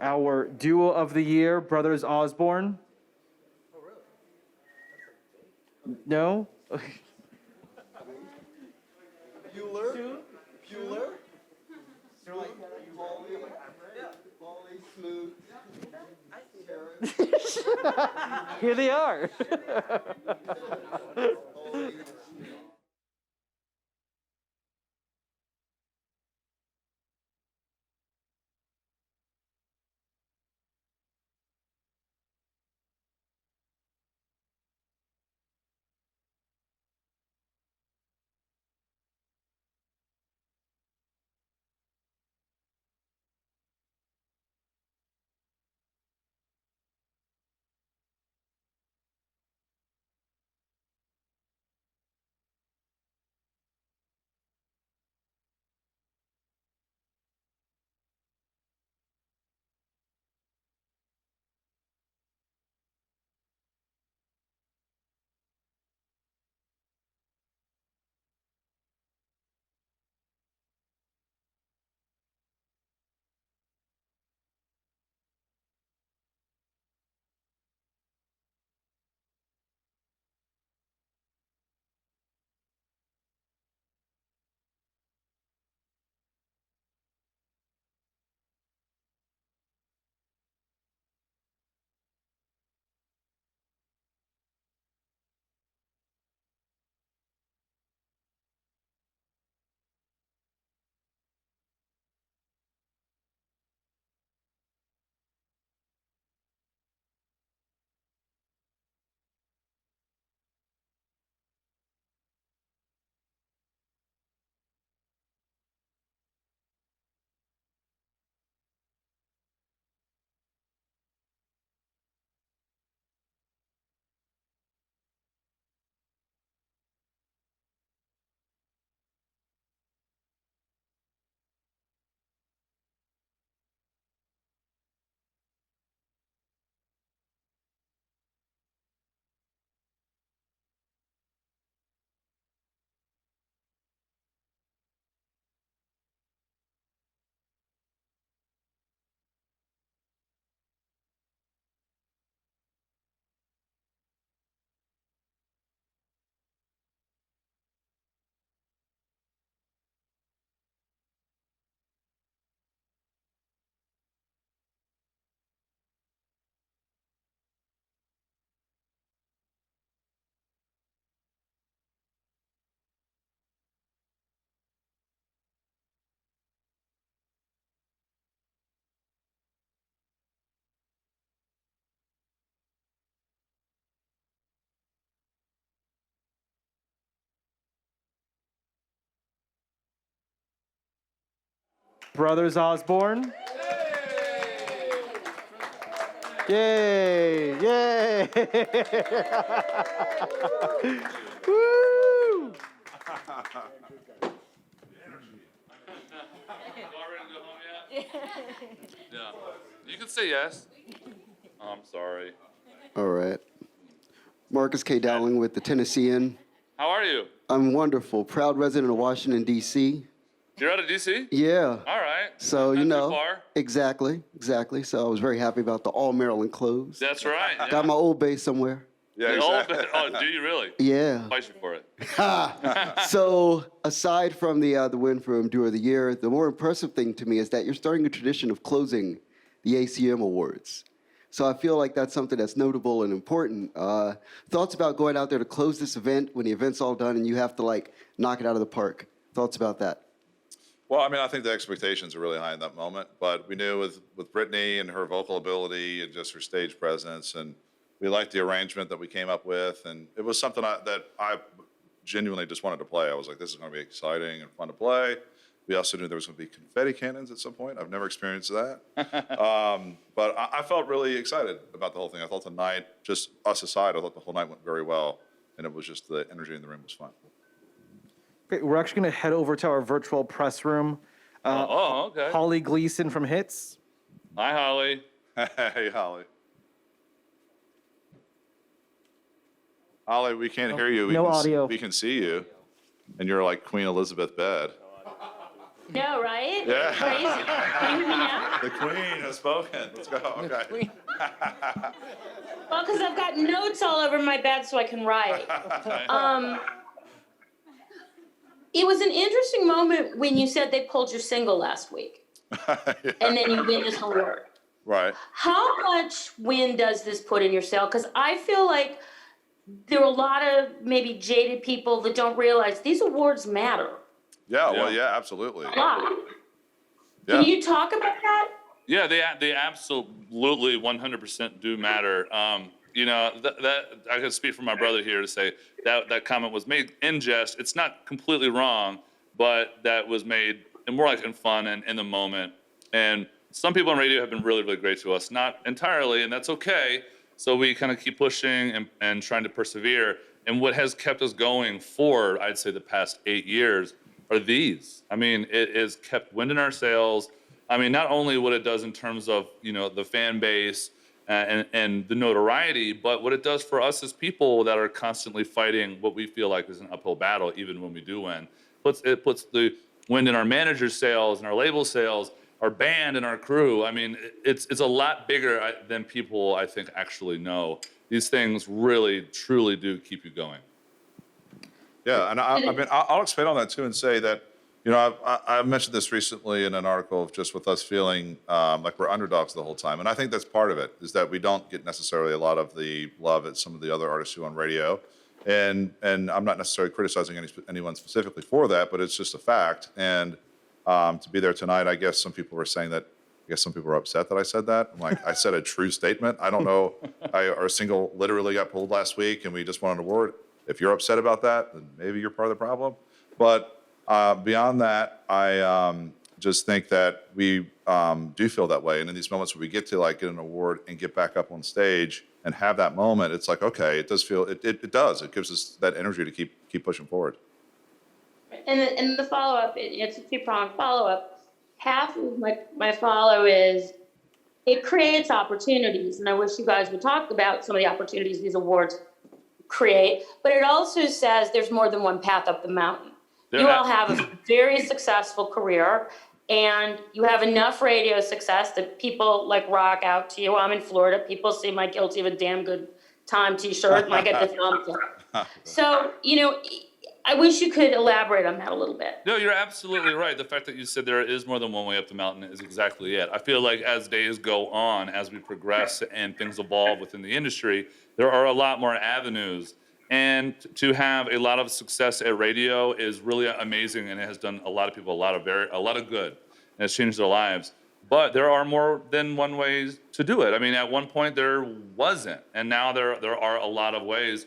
Our duo of the year, Brothers Osborne. Oh, really? No? Bueller? Bueller? Polly, Smoot, Here they are. Polly. Brothers Osborne. Yay! Yay! Woo! Yeah. You can say yes. I'm sorry. All right. Marcus K. Dowling with the Tennessean. How are you? I'm wonderful. Proud resident of Washington, D.C. You're out of DC? Yeah. All right. So, Not you too know. far. Exactly. So I was very happy about the all Maryland clothes. That's right. Yeah. Got my old base somewhere. Yeah, The exactly. oh, do you really? Yeah. Fight you for it. So aside from the win from Duo of the Year, the more impressive thing to me is that you're starting a tradition of closing the ACM awards. So I feel like that's something that's notable and important. Thoughts about going out there to close this event when the event's all done and you have to like knock it out of the park? Thoughts about that? Well, I mean, I think the expectations are really high in that moment, but we knew with Brittany and her vocal ability and just her stage presence, and we liked the arrangement that we came up with, and it was something that I genuinely just wanted to play. I was like, this is going to be exciting and fun to play. We also knew there was going to be confetti cannons at some point. I've never experienced that. But I felt really excited about the whole thing. I thought the night, just us aside, I thought the whole night went very well, and it was just the energy in the room was fun. Great. We're actually going to head over to our virtual press room. Okay. Holly Gleason from Hits. Hi, Holly. Hey, Holly. Holly, we can't hear you. No audio. We can see you, and you're like Queen Elizabeth bed. No, right? Yeah. Crazy. Can you hear me now? The queen has spoken. Let's go. Okay. Well, because I've got notes all over my bed so I can write. It was an interesting moment when you said they pulled your single last week, and then you win this award. Right. How much wind does this put in your sail? Because I feel like there are a lot of maybe jaded people that don't realize these awards matter Yeah. Well, yeah, absolutely. a lot. Yeah. Can you talk about that? Yeah, they absolutely 100% do matter. You know, that I could speak for my brother here to say that comment was made in jest. It's not completely wrong, but that was made more like in fun and in the moment. And some people on radio have been really, really great to us. Not entirely, and that's okay. So we kind of keep pushing and trying to persevere. And what has kept us going for, I'd say, the past 8 years are these. I mean, it has kept wind in our sails. I mean, not only what it does in terms of, you know, the fan base and the notoriety, but what it does for us as people that are constantly fighting what we feel like is an uphill battle, even when we do win. It puts the wind in our manager's sails and our label sails, our band and our crew. I mean, it's a lot bigger than people, I think, actually know. These things really, truly do keep you going. Yeah, and I mean, I'll expand on that too and say that, you know, I mentioned this recently in an article of just with us feeling like we're underdogs the whole time, and I think that's part of it is that we don't get necessarily a lot of the love that some of the other artists do on radio, and I'm not necessarily criticizing anyone specifically for that, but it's just a fact. And to be there tonight, I guess some people were saying that. I guess some people were upset that I said that. I'm like, I said a true statement. I don't know. Our single literally got pulled last week, and we just won an award. If you're upset about that, then maybe you're part of the problem. But beyond that, I just think that we do feel that way. And in these moments where we get to like get an award and get back up on stage and have that moment, it's like, okay, it does feel, it does. It gives us that energy to keep pushing forward. And the follow-up, it's a two-pronged follow-up. Half of my follow is it creates opportunities, and I wish you guys would talk about some of the opportunities these awards create, but it also says there's more than one path up the mountain. You all have a very successful career, and you have enough radio success that people like rock out to you. I'm in Florida. People see my Guilty of a Damn Good Time t-shirt, and I get the thumbs up. So, you know, I wish you could elaborate on that a little bit. No, you're absolutely right. The fact that you said there is more than one way up the mountain is exactly it. I feel like as days go on, as we progress and things evolve within the industry, there are a lot more avenues. And to have a lot of success at radio is really amazing, and it has done a lot of people a lot of good, and it's changed their lives. But there are more than one way to do it. I mean, at one point there wasn't, and now there are a lot of ways.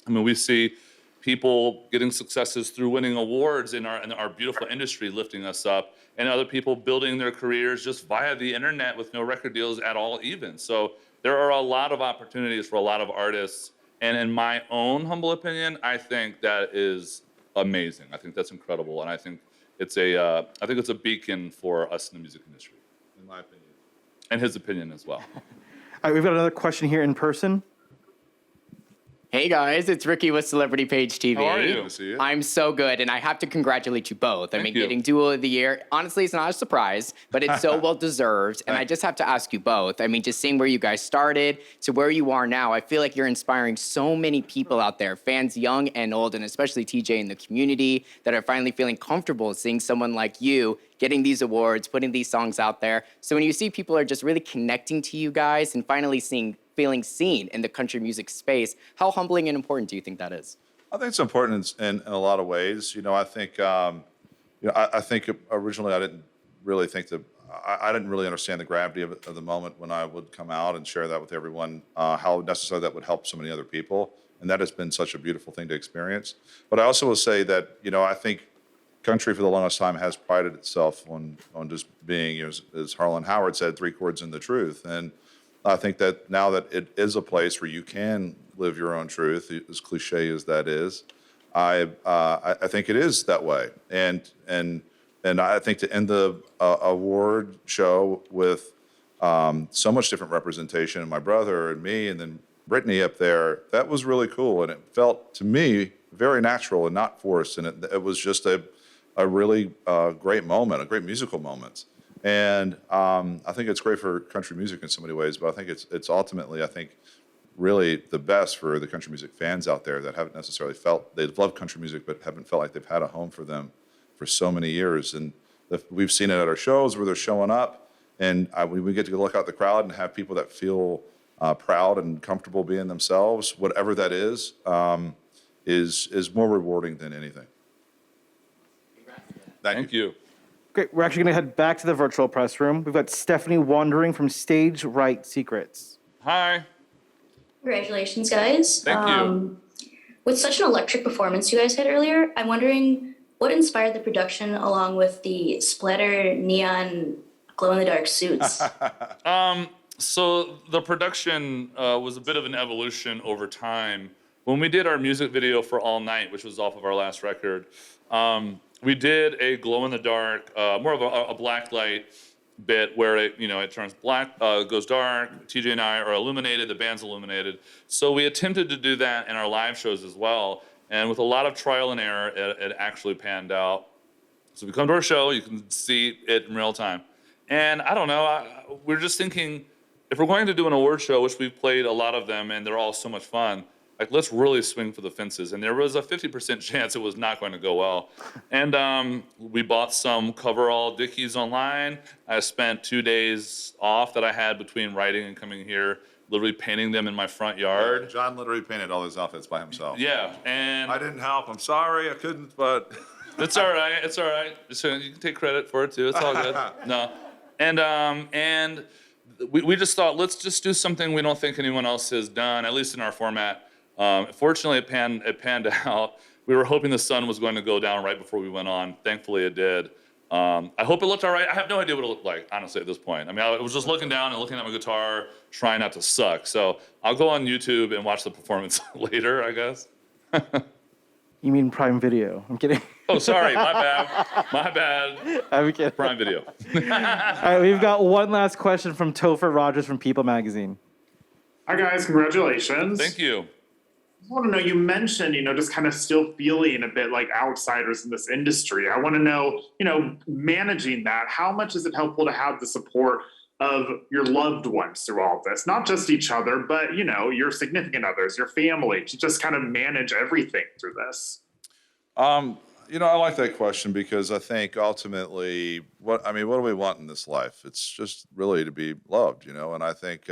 I mean, we see people getting successes through winning awards in our beautiful industry, lifting us up, and other people building their careers just via the internet with no record deals at all even. So there are a lot of opportunities for a lot of artists. And in my own humble opinion, I think that is amazing. I think that's incredible. And I think it's a beacon for us in the music industry. In my opinion. And his opinion as well. All right, we've got another question here in person. Hey guys, it's Ricky with Celebrity Page TV. How are you? Good to see you. I'm so good, and I have to congratulate you both. Thank you. Getting Duo of the Year, honestly, it's not a surprise, but it's so well deserved. And I just have to ask you both. I mean, just seeing where you guys started to where you are now, I feel like you're inspiring so many people out there, fans young and old, and especially TJ in the community that are finally feeling comfortable seeing someone like you getting these awards, putting these songs out there. So when you see people are just really connecting to you guys and finally feeling seen in the country music space, how humbling and important do you think that is? I think it's important in a lot of ways. You know, I think, I think originally I didn't really think that, I didn't really understand the gravity of the moment when I would come out and share that with everyone, how necessary that would help so many other people. And that has been such a beautiful thing to experience. But I also will say that, you know, I think country for the longest time has prided itself on just being, you know, as Harlan Howard said, 3 chords in the truth. And I think that now that it is a place where you can live your own truth, as cliche as that is, I think it is that way. And I think to end the award show with so much different representation, and my brother and me, and then Brittany up there, that was really cool. And it felt to me very natural and not forced. And it was just a a really great moment, a great musical moment. And I think it's great for country music in so many ways, but I think it's ultimately, I think, really the best for the country music fans out there that haven't necessarily felt, they've loved country music, but haven't felt like they've had a home for them for so many years. And we've seen it at our shows where they're showing up, and we get to look out the crowd and have people that feel proud and comfortable being themselves, whatever that is more rewarding than anything. Thank you. Great. We're actually going to head back to the virtual press room. We've got Stephanie Wandering from Stage Right Secrets. Hi. Congratulations, guys. Thank you. With such an electric performance you guys had earlier, I'm wondering what inspired the production along with the splatter neon glow-in-the-dark suits? So the production was a bit of an evolution over time. When we did our music video for All Night, which was off of our last record, we did a glow-in-the-dark, more of a black light bit where it turns black, goes dark. TJ and I are illuminated, the band's illuminated. So we attempted to do that in our live shows as well. And with a lot of trial and error, it actually panned out. So if you come to our show, you can see it in real time. And I don't know, we're just thinking, if we're going to do an award show, which we've played a lot of them and they're all so much fun, like, let's really swing for the fences. And there was a 50% chance it was not going to go well. And we bought some coverall dickies online. I spent 2 days off that I had between writing and coming here, literally painting them in my front yard. John literally painted all his outfits by himself. Yeah, and I didn't help. I'm sorry, I couldn't, but it's all right. It's all right. So you can take credit for it too. It's all good. No, and we just thought, let's just do something we don't think anyone else has done, at least in our format. Fortunately, it panned out. We were hoping the sun was going to go down right before we went on. Thankfully, it did. I hope it looked all right. I have no idea what it looked like, honestly, at this point. I mean, I was just looking down and looking at my guitar, trying not to suck. So I'll go on YouTube and watch the performance later, I guess. You mean Prime Video? I'm kidding. Oh, sorry, my bad. My bad. I'm kidding. Prime Video. All right, we've got one last question from Topher Rogers from People Magazine. Hi guys, congratulations. Thank you. I want to know, you mentioned, just kind of still feeling a bit like outsiders in this industry. I want to know, managing that, how much is it helpful to have the support of your loved ones through all of this? Not just each other, but, your significant others, your family, to just kind of manage everything through this. I like that question because I think ultimately, what do we want in this life? It's just really to be loved, and I think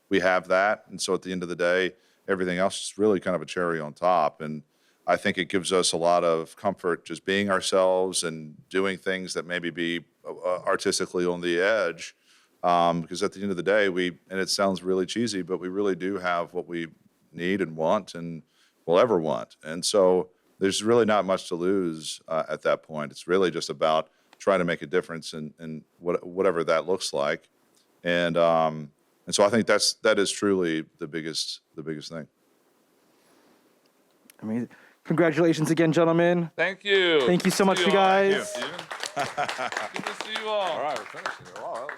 we have that. And so at the end of the day, everything else is really kind of a cherry on top. And I think it gives us a lot of comfort just being ourselves and doing things that maybe be artistically on the edge. Because at the end of the day, and it sounds really cheesy, but we really do have what we need and want and will ever want. And so there's really not much to lose at that point. It's really just about trying to make a difference in whatever that looks like. And so I think that is truly the biggest thing. Amazing. Congratulations again, gentlemen. Thank you. Thank you so much, you guys. Good to see you all. All right, we're finishing. Wow, that was